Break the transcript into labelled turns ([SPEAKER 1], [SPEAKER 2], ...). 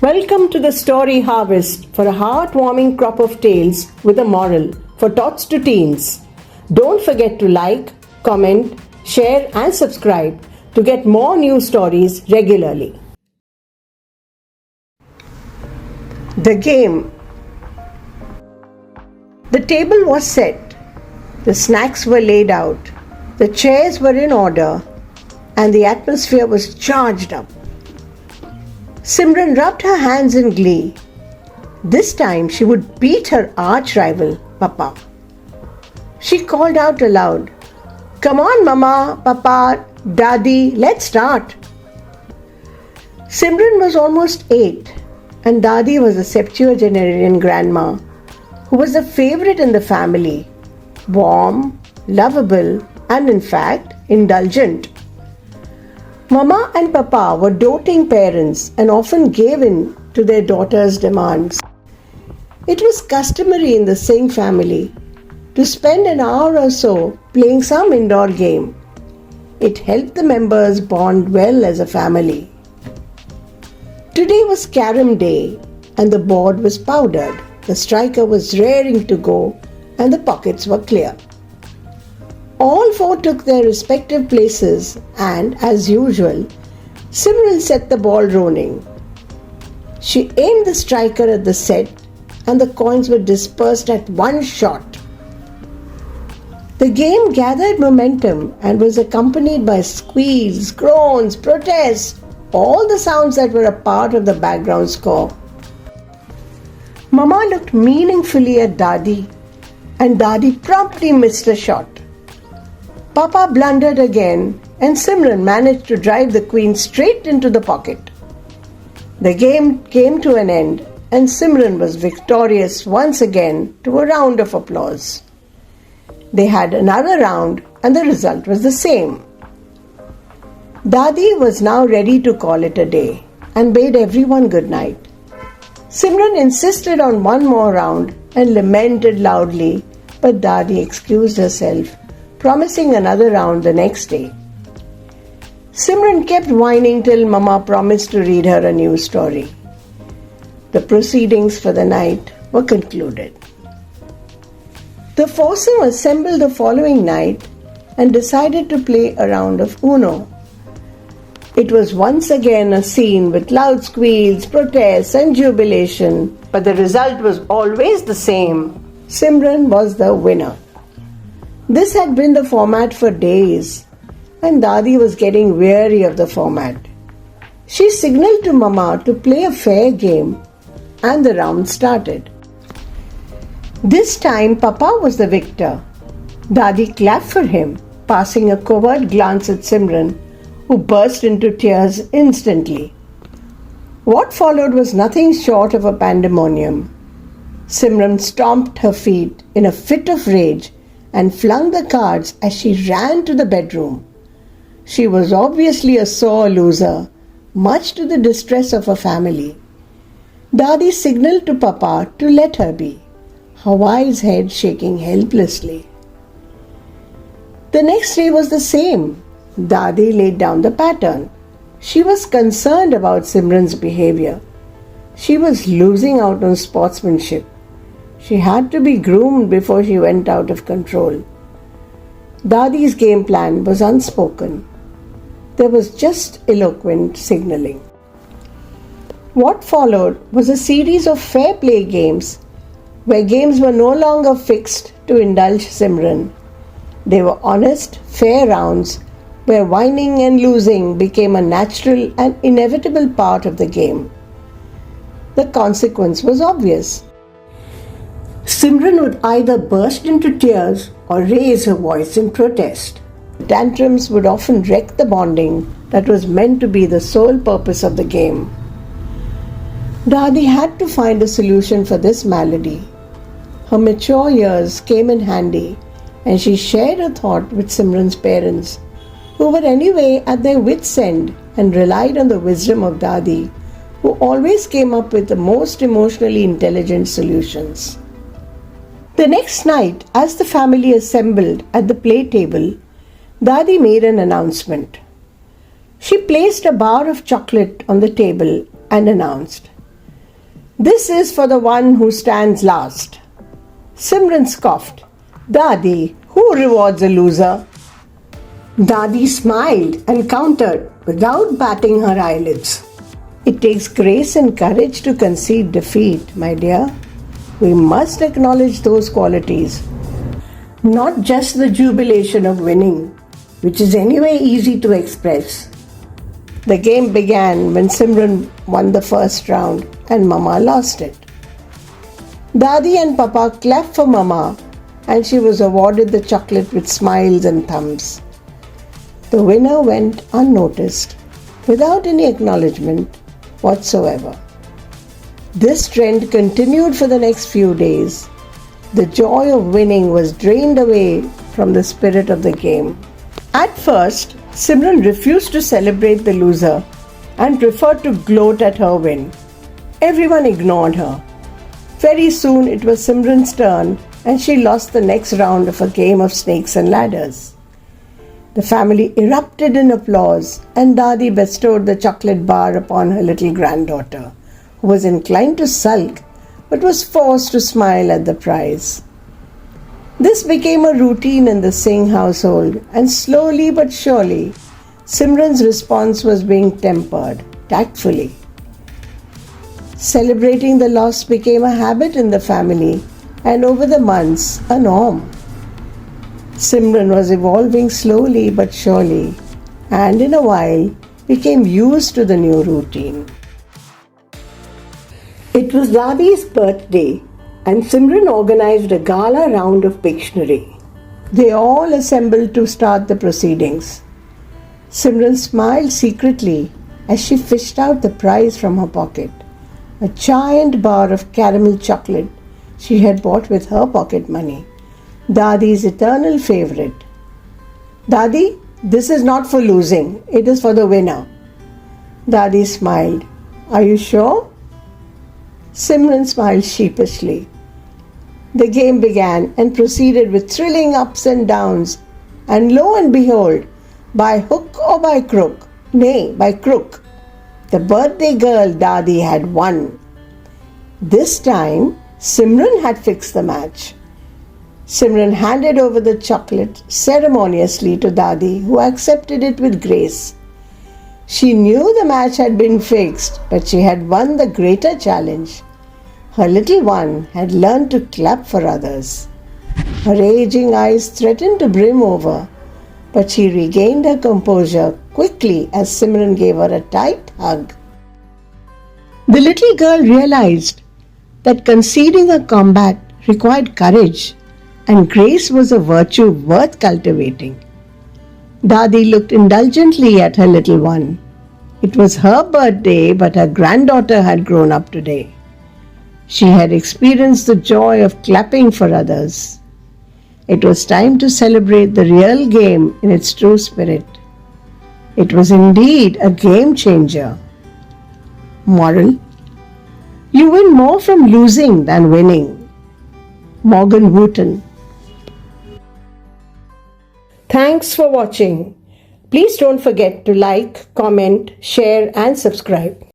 [SPEAKER 1] Welcome to the Story Harvest for a heartwarming crop of tales with a moral for tots to teens. Don't forget to like, comment, share and subscribe to get more new stories regularly. The game. The table was set. The snacks were laid out. The chairs were in order and the atmosphere was charged up. Simran rubbed her hands in glee. This time she would beat her arch rival, Papa. She called out aloud, "Come on, Mama, Papa, Dadi, let's start." Simran was almost 8 and Dadi was a septuagenarian grandma who was a favorite in the family, warm, lovable and in fact indulgent. Mama and Papa were doting parents and often gave in to their daughters' demands. It was customary in the Singh family to spend an hour or so playing some indoor game. It helped the members bond well as a family. Today was Carom Day and the board was powdered, the striker was raring to go and the pockets were clear. All four took their respective places and, as usual, Simran set the ball rolling. She aimed the striker at the set and the coins were dispersed at one shot. The game gathered momentum and was accompanied by squeals, groans, protests, all the sounds that were a part of the background score. Mama looked meaningfully at Dadi and Dadi promptly missed a shot. Papa blundered again and Simran managed to drive the queen straight into the pocket. The game came to an end and Simran was victorious once again to a round of applause. They had another round and the result was the same. Dadi was now ready to call it a day and bade everyone good night. Simran insisted on one more round and lamented loudly, but Dadi excused herself, promising another round the next day. Simran kept whining till Mama promised to read her a new story. The proceedings for the night were concluded. The foursome assembled the following night and decided to play a round of Uno. It was once again a scene with loud squeals, protests and jubilation, but the result was always the same. Simran was the winner. This had been the format for days, and Dadi was getting weary of the format. She signaled to Mama to play a fair game, and the round started. This time, Papa was the victor. Dadi clapped for him, passing a covert glance at Simran, who burst into tears instantly. What followed was nothing short of a pandemonium. Simran stomped her feet in a fit of rage and flung the cards as she ran to the bedroom. She was obviously a sore loser, much to the distress of her family. Dadi signaled to Papa to let her be, her wise head shaking helplessly. The next day was the same. Dadi laid down the pattern. She was concerned about Simran's behavior. She was losing out on sportsmanship. She had to be groomed before she went out of control. Dadi's game plan was unspoken. There was just eloquent signaling. What followed was a series of fair play games where games were no longer fixed to indulge Simran. They were honest, fair rounds where winning and losing became a natural and inevitable part of the game. The consequence was obvious. Simran would either burst into tears or raise her voice in protest. Tantrums would often wreck the bonding that was meant to be the sole purpose of the game. Dadi had to find a solution for this malady. Her mature years came in handy and she shared her thought with Simran's parents, who were anyway at their wits' end and relied on the wisdom of Dadi, who always came up with the most emotionally intelligent solutions. The next night, as the family assembled at the play table, Dadi made an announcement. She placed a bar of chocolate on the table and announced, This is for the one who stands last. Simran scoffed. Dadi, who rewards a loser? Dadi smiled and countered without batting her eyelids. It takes grace and courage to concede defeat, my dear. We must acknowledge those qualities, not just the jubilation of winning, which is anyway easy to express. The game began when Simran won the first round and Mama lost it. Dadi and Papa clapped for Mama and she was awarded the chocolate with smiles and thumbs. The winner went unnoticed, without any acknowledgement whatsoever. This trend continued for the next few days. The joy of winning was drained away from the spirit of the game. At first, Simran refused to celebrate the loser and preferred to gloat at her win. Everyone ignored her. Very soon it was Simran's turn and she lost the next round of a game of snakes and ladders. The family erupted in applause and Dadi bestowed the chocolate bar upon her little granddaughter, who was inclined to sulk but was forced to smile at the prize. This became a routine in the Singh household, and slowly but surely, Simran's response was being tempered, tactfully. Celebrating the loss became a habit in the family, and over the months, a norm. Simran was evolving slowly but surely, and in a while, became used to the new routine. It was Dadi's birthday, and Simran organized a gala round of Pictionary. They all assembled to start the proceedings. Simran smiled secretly as she fished out the prize from her pocket, a giant bar of caramel chocolate she had bought with her pocket money, Dadi's eternal favorite. Dadi, this is not for losing, it is for the winner. Dadi smiled. Are you sure? Simran smiled sheepishly. The game began and proceeded with thrilling ups and downs, and lo and behold, by hook or by crook, nay, by crook, the birthday girl Dadi had won. This time, Simran had fixed the match. Simran handed over the chocolate ceremoniously to Dadi, who accepted it with grace. She knew the match had been fixed, but she had won the greater challenge. Her little one had learned to clap for others. Her aging eyes threatened to brim over, but she regained her composure quickly as Simran gave her a tight hug. The little girl realized that conceding a combat required courage, and grace was a virtue worth cultivating. Dadi looked indulgently at her little one. It was her birthday, but her granddaughter had grown up today. She had experienced the joy of clapping for others. It was time to celebrate the real game in its true spirit. It was indeed a game changer. Moral: you win more from losing than winning. Morgan Wooten. Thanks for watching. Please don't forget to like, comment, share and subscribe.